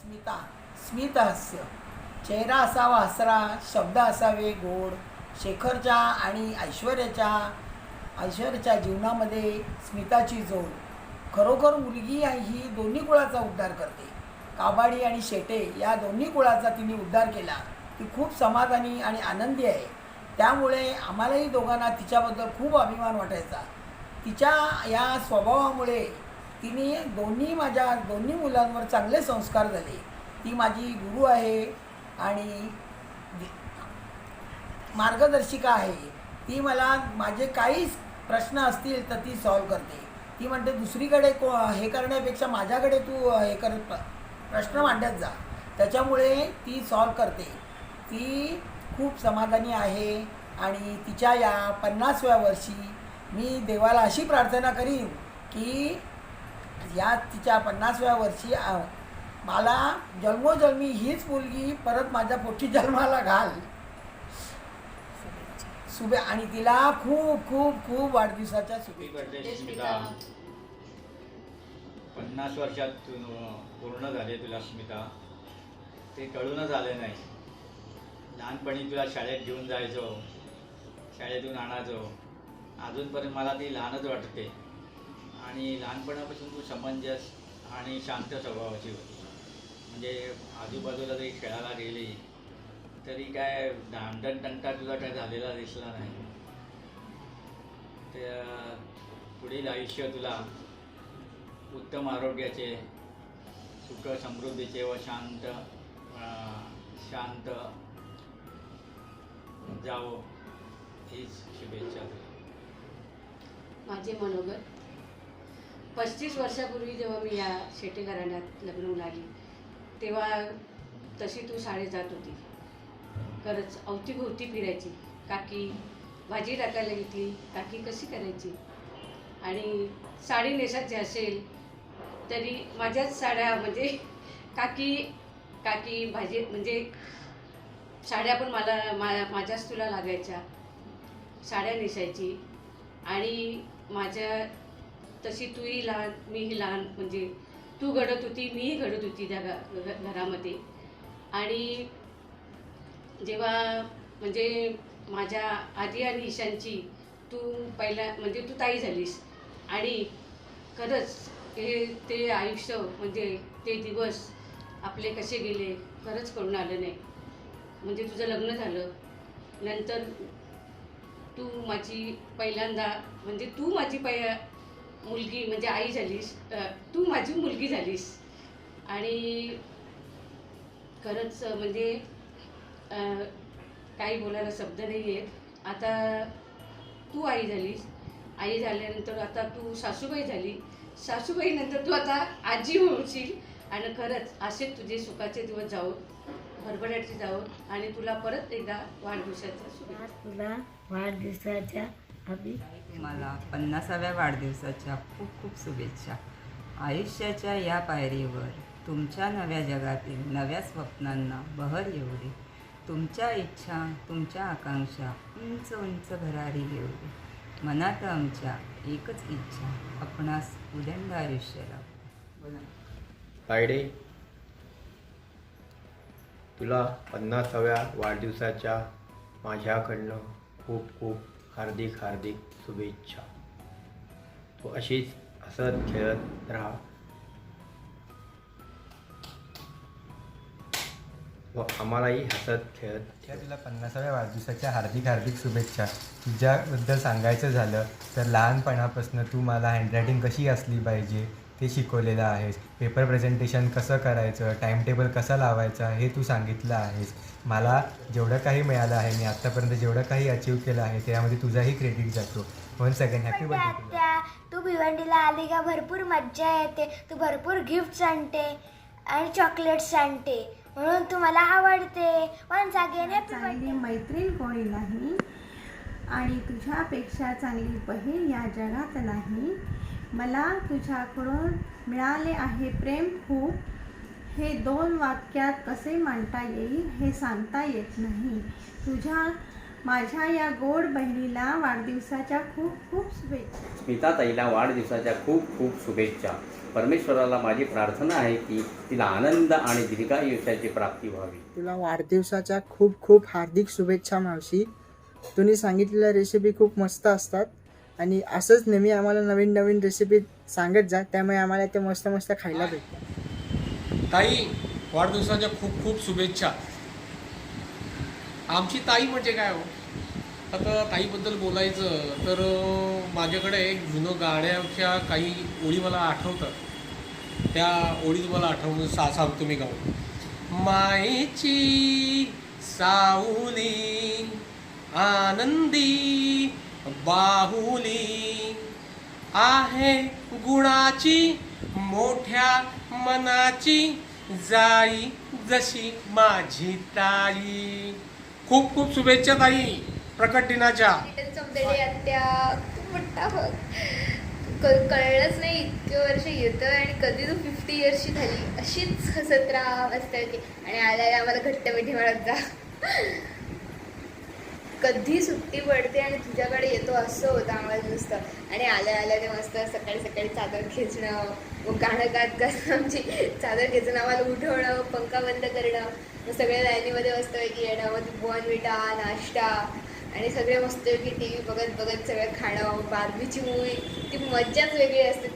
स्मिता स्मितहास्य चेहरा असावा हसरा, शब्द असावे गोड. शेखरच्या आणि ऐश्वर्याच्या जीवनामध्ये स्मिताची जोड. खरोखर मुलगी ही दोन्ही कुळाचा उद्धार करते. काबाडी आणि शेटे या दोन्ही कुळाचा तिने उद्धार केला. ती खूप समाधानी आणि आनंदी आहे. त्यामुळे आम्हालाही दोघांना तिच्याबद्दल खूप अभिमान वाटायचा. तिच्या या स्वभावामुळे तिने माझ्या दोन्ही मुलांवर चांगले संस्कार झाले. ती माझी गुरु आहे आणि मार्गदर्शिका आहे. ती मला माझे काही प्रश्न असतील तर ती सॉल्व करते. ती म्हणते दुसरीकडे हे करण्यापेक्षा माझ्याकडे तू हे कर, प्रश्न मांडत जा. त्याच्यामुळे ती सॉल्व करते. ती खूप समाधानी आहे आणि तिच्या या 50व्या वर्षी मी देवाला अशी प्रार्थना करीन की या तिच्या 50व्या वर्षी मला जन्मोजन्मी हीच मुलगी परत माझ्या पोटी जन्माला घाल. आणि तिला खूप खूप खूप वाढदिवसाच्या शुभेच्छा. 50 वर्षात पूर्ण झाले तुला स्मिता. ते कळूनच आले नाही. लहानपणी तुला शाळेत घेऊन जायचो, शाळेतून आणायचो. अजूनपर्यंत मला ती लहानच वाटते. आणि लहानपणापासून तू समंजस आणि शांत स्वभावाची होती. म्हणजे आजूबाजूला जरी खेळायला गेली तरी काय भांडण तंटा तुझा काय झालेला दिसला नाही. त्या पुढील आयुष्य तुला उत्तम आरोग्याचे, सुख समृद्धीचे व शांत जावो हीच शुभेच्छा तुला. माझे मनोगत. 35 वर्षापूर्वी जेव्हा मी या शेटे घराण्यात लग्न होऊन आली तेव्हा तशी तू शाळेत जात होती. खरंच अवतीभोवती फिरायची. काकी भाजी टाकायला घेतली, काकी कशी करायची. आणि साडी नेसायची असेल तरी माझ्याच साड्या म्हणजे काकी भाजी म्हणजे साड्या पण माझ्याच तुला लागायच्या. साड्या नेसायची. आणि माझ्या तशी तूही लहान मीही लहान म्हणजे तू घडत होती मीही घडत होती त्या घरामध्ये. आणि जेव्हा म्हणजे माझ्या आधी आणि ईशानची तू पहिला म्हणजे तू ताई झालीस. आणि खरंच ते आयुष्य म्हणजे ते दिवस आपले कसे गेले खरंच कळून आलं नाही. म्हणजे तुझं लग्न झालं नंतर तू माझी पहिल्यांदा म्हणजे तू माझी मुलगी म्हणजे आई झालीस. तू माझी मुलगी झालीस. आणि खरंच म्हणजे काही बोलायला शब्द नाही आहेत. आता तू आई झालीस. आई झाल्यानंतर आता तू सासूबाई झाली. सासूबाईनंतर तू आता आजी होशील. आणि खरंच असेच तुझे सुखाचे दिवस जावोत, भरभराटी जावोत. आणि तुला परत एकदा वाढदिवसाच्या शुभेच्छा. तुला वाढदिवसाच्या मला 50व्या वाढदिवसाच्या खूप खूप शुभेच्छा. आयुष्याच्या या पायरीवर तुमच्या नव्या जगातील नव्या स्वप्नांना बहर येऊ दे. तुमच्या इच्छा, तुमच्या आकांक्षा उंच उंच भरारी घेऊ दे. मनात आमच्या एकच इच्छा, आपणास उदंड आयुष्य लाभो. बोला. तायडे, तुला 50व्या वाढदिवसाच्या माझ्याकडनं खूप खूप हार्दिक शुभेच्छा. तू अशीच हसत खेळत राहा व आम्हालाही हसत खेळत. तुला 50व्या वाढदिवसाच्या हार्दिक शुभेच्छा. तुझ्याबद्दल सांगायचं झालं तर लहानपणापासून तू मला हँडरायटिंग कशी असली पाहिजे ते शिकवलेलं आहेस. पेपर प्रेझेंटेशन कसं करायचं, टाईमटेबल कसा लावायचा हे तू सांगितलं आहेस. मला जेवढं काही मिळालं आहे, मी आत्तापर्यंत जेवढं काही अचीव केलं आहे त्यामध्ये तुझाही क्रेडिट जातो. Once again happy birthday. तू भिवंडीला आली का भरपूर मज्जा येते. तू भरपूर गिफ्ट्स आणते आणि चॉकलेट्स आणते म्हणून तू मला आवडते. वन्स अगेन हॅपी चांगली मैत्रीण कोणी नाही आणि तुझ्यापेक्षा चांगली बहीण या जगात नाही. मला तुझ्याकडून मिळाले आहे प्रेम खूप. हे 2 वाक्यात कसे मांडता येईल हे सांगता येत नाही. माझ्या या गोड बहिणीला वाढदिवसाच्या खूप खूप शुभेच्छा. स्मिताताईला वाढदिवसाच्या खूप खूप शुभेच्छा. परमेश्वराला माझी प्रार्थना आहे की तिला आनंद आणि दीर्घायुष्याची प्राप्ती व्हावी. तुला वाढदिवसाच्या खूप खूप हार्दिक शुभेच्छा मावशी. तुम्ही सांगितलेल्या रेसिपी खूप मस्त असतात आणि असंच नेहमी आम्हाला नवीन नवीन रेसिपी सांगत जा, त्यामुळे आम्हाला ते मस्त मस्त खायला भेटतं. ताई, वाढदिवसाच्या खूप खूप शुभेच्छा. आमची ताई म्हणजे काय हो, आता ताईबद्दल बोलायचं तर माझ्याकडे एक जुनं गाण्याच्या काही ओळी मला आठवतात. त्या ओळी तुम्हाला आठवून सांगतो मी गाऊन. मायेची सावली आनंदी बाहुली आहे गुणाची मोठ्या मनाची जाई जशी माझी ताई. खूप खूप शुभेच्छा ताई प्रकट दिनाच्या. आत्या खूप मोठा कळलंच नाही इतके वर्ष येतं आणि कधी तू 50 इयर्सची झाली अशीच हसत राहा मस्त की. आणि आल्याला आम्हाला घट्ट मिठी मिळत जा. कधी सुट्टी पडते आणि तुझ्याकडे येतो असं होतं आम्हाला नुसतं. आणि आल्या ते मस्त सकाळी सकाळी चादर खेचणं, मग गाणं गात गात आमची चादर खेचणं, आम्हाला उठवणं, पंखा बंद करणं, मग सगळ्या लाईनीमध्ये मस्तपैकी येणं, मग बॉर्नव्हिटा नाश्ता आणि सगळे मस्तपैकी टी व्ही बघत बघत सगळं खाणं, बार्बीची मूवी. ती मज्जाच वेगळी असते.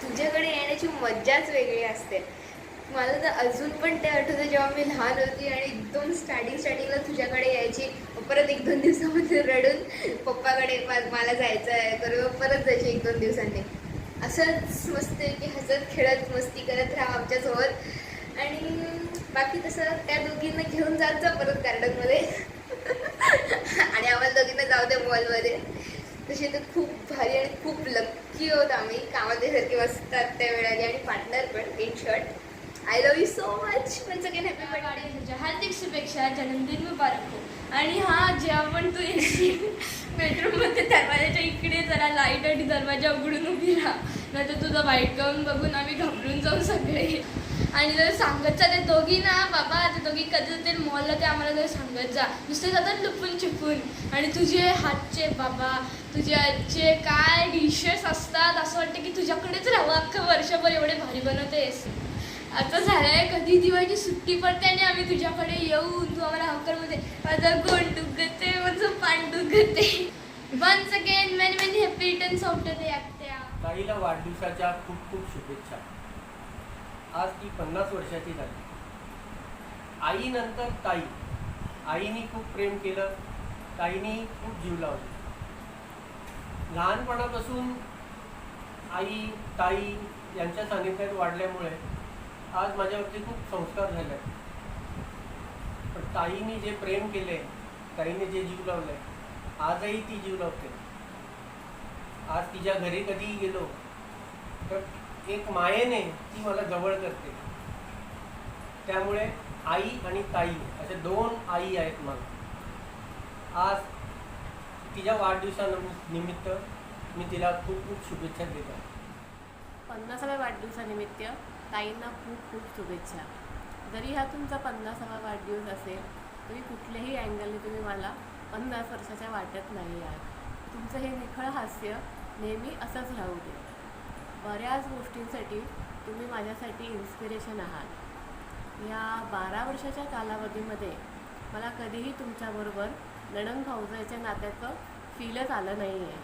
तुझ्याकडे येण्याची मज्जाच वेगळी असते. मला तर अजून पण ते आठवतं जेव्हा मी लहान होती आणि एकदम स्टार्टिंगला तुझ्याकडे यायची, परत 1-2 दिवसामध्ये रडून पप्पाकडे मला जायचं आहे तर परत जायची 1-2 दिवसांनी. असंच मस्त की हसत खेळत मस्ती करत राहा आमच्यासोबत. आणि बाकी तसं त्या दोघींना घेऊन जात जा परत गार्डनमध्ये आणि आम्हाला दोघींना जाऊ द्या मॉलमध्ये. तसे तर खूप भारी आणि खूप लक्की होत आम्ही. कामाच्यासारखी असतात त्या वेळाने आणि पार्टनर पण in short. I love you so much. Once again happy birthday. हार्दिक शुभेच्छा. जन्मदिन मुबारक हो. आणि हा जेव्हा पण तू येशील बेडरूममध्ये दरवाजाच्या इकडे जरा लाईट आणि दरवाजा उघडून उभी राहा, नाही तर तुझं वाईट गाऊन बघून आम्ही घाबरून जाऊ सगळे. आणि जर सांगत जा ते दोघी ना बाबा, ते दोघी कधी जातील मॉलला ते आम्हाला जर सांगत जा. नुसते जातात लुपून चुपून. आणि तुझे हातचे बाबा, तुझ्या आजचे काय डिशेस असतात, असं वाटतं की तुझ्याकडेच राहावं अख्खं वर्षभर, एवढे भारी बनवतेस. आता झालं आहे कधी दिवाळीची सुट्टी पडते आणि आम्ही तुझ्याकडे येऊ, तू आम्हाला हक्करमध्ये माझं गोंड दुखते, माझं पान दुखते. Once again many many happy returns of the day आत्या. ताईला वाढदिवसाच्या खूप खूप शुभेच्छा. आज ती 50 वर्षाची झाली. आईनंतर ताई. आईनी खूप प्रेम केलं, ताईनी खूप जीव लावला. लहानपणापासून आई ताई यांच्या सानिध्यात वाढल्यामुळे आज माझ्यावरती खूप संस्कार झाले. पण ताईने जे प्रेम केले, ताईने जे जीव लावले, आजही ती जीव लावते. आज तिच्या घरी कधी गेलो तर एक मायेने ती मला जवळ करते. त्यामुळे आई आणि ताई असे 2 आई आहेत मला. आज तिच्या वाढदिवसानिमित्त मी तिला खूप खूप शुभेच्छा देतो. 50व्या वाढदिवसानिमित्त ताईंना खूप खूप शुभेच्छा. जरी हा तुमचा 50वा वाढदिवस असेल तरी कुठल्याही अँगलने तुम्ही मला 50 वर्षाच्या वाटत नाही आहात. तुमचं हे निखळ हास्य नेहमी असंच राहू दे. बऱ्याच गोष्टींसाठी तुम्ही माझ्यासाठी इन्स्पिरेशन आहात. या 12 वर्षाच्या कालावधीमध्ये मला कधीही तुमच्याबरोबर नणंद भाऊजाईच्या नात्याचं फीलच आलं नाही आहे.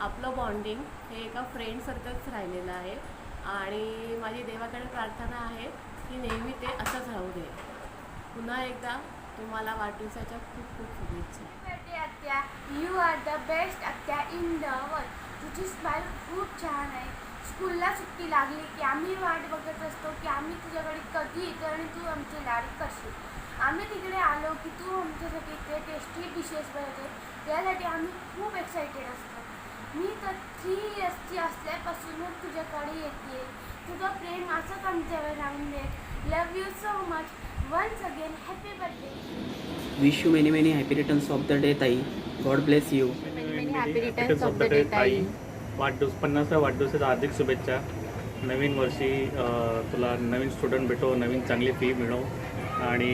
आपलं बॉन्डिंग हे एका फ्रेंडसारखंच राहिलेलं आहे आणि माझी देवाकडे प्रार्थना आहे की नेहमी ते असंच राहू दे. पुन्हा एकदा तुम्हाला वाढदिवसाच्या खूप खूप शुभेच्छा. आत्या, यू आर द बेस्ट आत्या इन द वर्ल्ड. तुझी स्माईल खूप छान आहे. स्कूलला सुट्टी लागली की आम्ही वाट बघत असतो की आम्ही तुझ्याकडे कधी येतो आणि तू आमची लाड करशील. आम्ही तिकडे आलो की तू आमच्यासाठी ते टेस्टी डिशेस बनवते, त्यासाठी आम्ही खूप एक्सायटेड असतो. मी तर 3 इयर्सची असल्यापासूनच तुझ्याकडे येते. तुझं प्रेम असंच आमच्यावर राहून दे. Love you so much. Once again happy birthday. Wish you many many happy returns of the day ताई. God bless you. Many happy returns of the day ताई. 50व्या वाढदिवसाच्या हार्दिक शुभेच्छा. नवीन वर्षी तुला नवीन स्टुडंट भेटो, नवीन चांगली फी मिळो आणि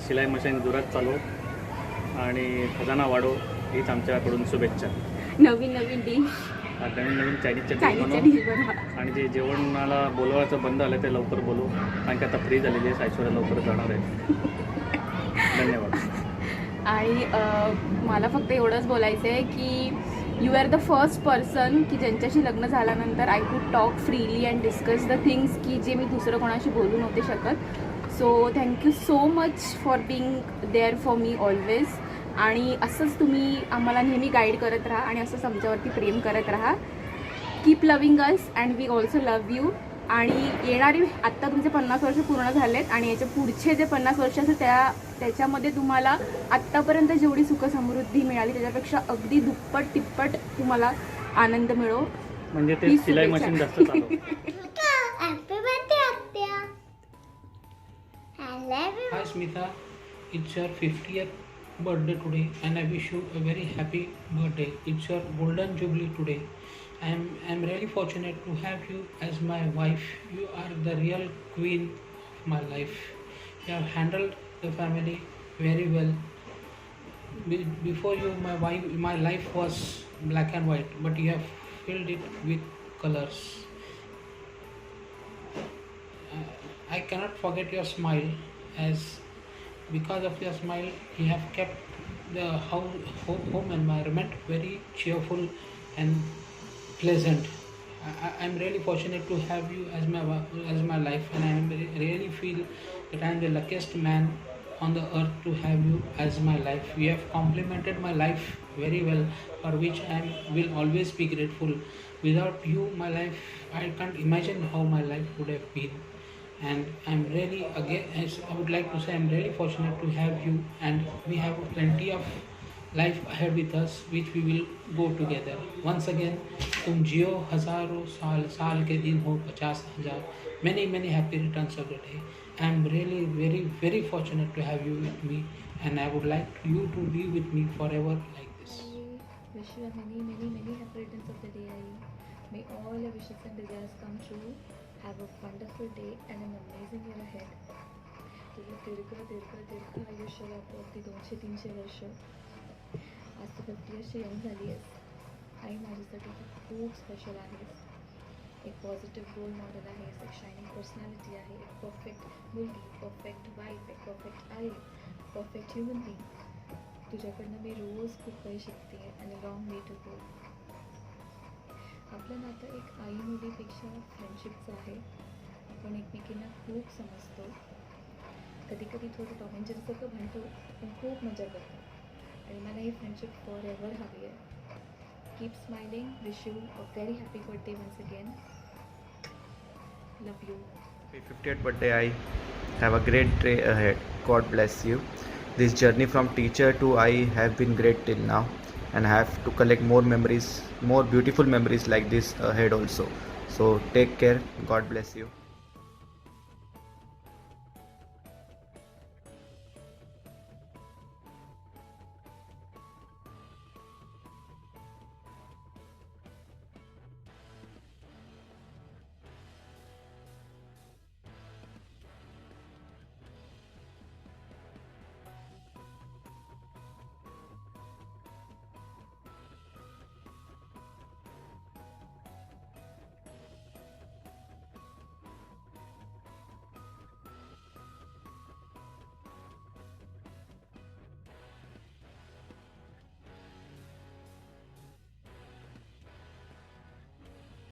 शिलाई मशीन जोरात चालव आणि खजाना वाढो, हीच आमच्याकडून शुभेच्छा. नवीन नवीन डिश नवीन नवीन चायनीजच्या चायनीजच्या डिश डिश बनवा. आणि जे जेवणाला बोलवायचं बंद आलं ते लवकर बोलू, कारण की आता फ्री झालेली आहे, ऐश्वर्या लवकर जाणार आहे. धन्यवाद. आणि मला फक्त एवढंच बोलायचं आहे की you are the first person की ज्यांच्याशी लग्न झाल्यानंतर I could talk freely and discuss the things की जे मी दुसरं कोणाशी बोलू नव्हते शकत. So thank you so much for being there for me always. आणि असंच तुम्ही आम्हाला नेहमी गाईड करत राहा आणि असंच आमच्यावरती प्रेम करत राहा. Keep loving us and we also love you. आणि येणारी आत्ता तुमचे 50 वर्ष पूर्ण झालेत आणि याच्या पुढचे जे 50 वर्ष असेल त्याच्यामध्ये तुम्हाला आत्तापर्यंत जेवढी सुखसमृद्धी मिळाली त्याच्यापेक्षा अगदी दुप्पट तिप्पट तुम्हाला आनंद मिळो. म्हणजे ते ही सिलाई शुभेच्छा. मशीन जास्त चालू. Happy birthday, Atya. I love you. Hi Smita, it's your 50th birthday today and I wish you a very happy birthday. It's your golden jubilee today. I'm really fortunate to have you as my wife. You are the real queen of my life. You have handled the family very well. Before you, my life was black and white, but you have filled it with colors. I cannot forget your smile, as because of your smile you have kept the home environment very cheerful and pleasant. I'm really fortunate to have you as my life, and I really feel that I'm the luckiest man on the earth to have you as my life. You have complemented my life very well, for which I will always be grateful. Without you, my life, I can't imagine how my life would have been. And I'm really, again, as I would like to say, I'm really fortunate to have you, and we have plenty of life ahead with us, which we will go together. Once again, तुम जियो हजारों साल, साल के दिन हो 50,000. Many happy returns of the day. I'm really very, very fortunate to have you with me, and I would like you to be with me forever like this. Wish you many happy returns of the day, Ai. May all your wishes and desires come true. Have a wonderful day and an amazing year ahead. तुझं दीर्घ आयुष्य लाभो, अगदी 200-300 वर्ष. आज तू 50 वर्ष येऊन झाली आहेस. आई माझ्यासाठी खूप स्पेशल आहेस. एक पॉझिटिव्ह रोल मॉडेल आहेस, एक शायनिंग पर्सनॅलिटी आहे, एक परफेक्ट मुलगी, परफेक्ट वाईफ, एक परफेक्ट आई, परफेक्ट ह्युमन बीइंग. तुझ्याकडनं मी रोज खूप काही शिकते आणि लॉंग वे टू गो. आपलं नातं एक आई मुलीपेक्षा फ्रेंडशिपचं आहे. आपण एकमेकींना खूप समजतो. कधी कधी थोडं टॉम अँड जेरीसारखं भांडतो, पण खूप मजा करतो. आणि मला ही फ्रेंडशिप फॉर एव्हर हवी आहे. Keep smiling. Wish you a very happy birthday once again. Love you. 50th birthday. I have a great day ahead. God bless you. This journey from teacher to I have been great till now, and I have to collect more memories, more beautiful memories like this ahead also. So take care. God bless you.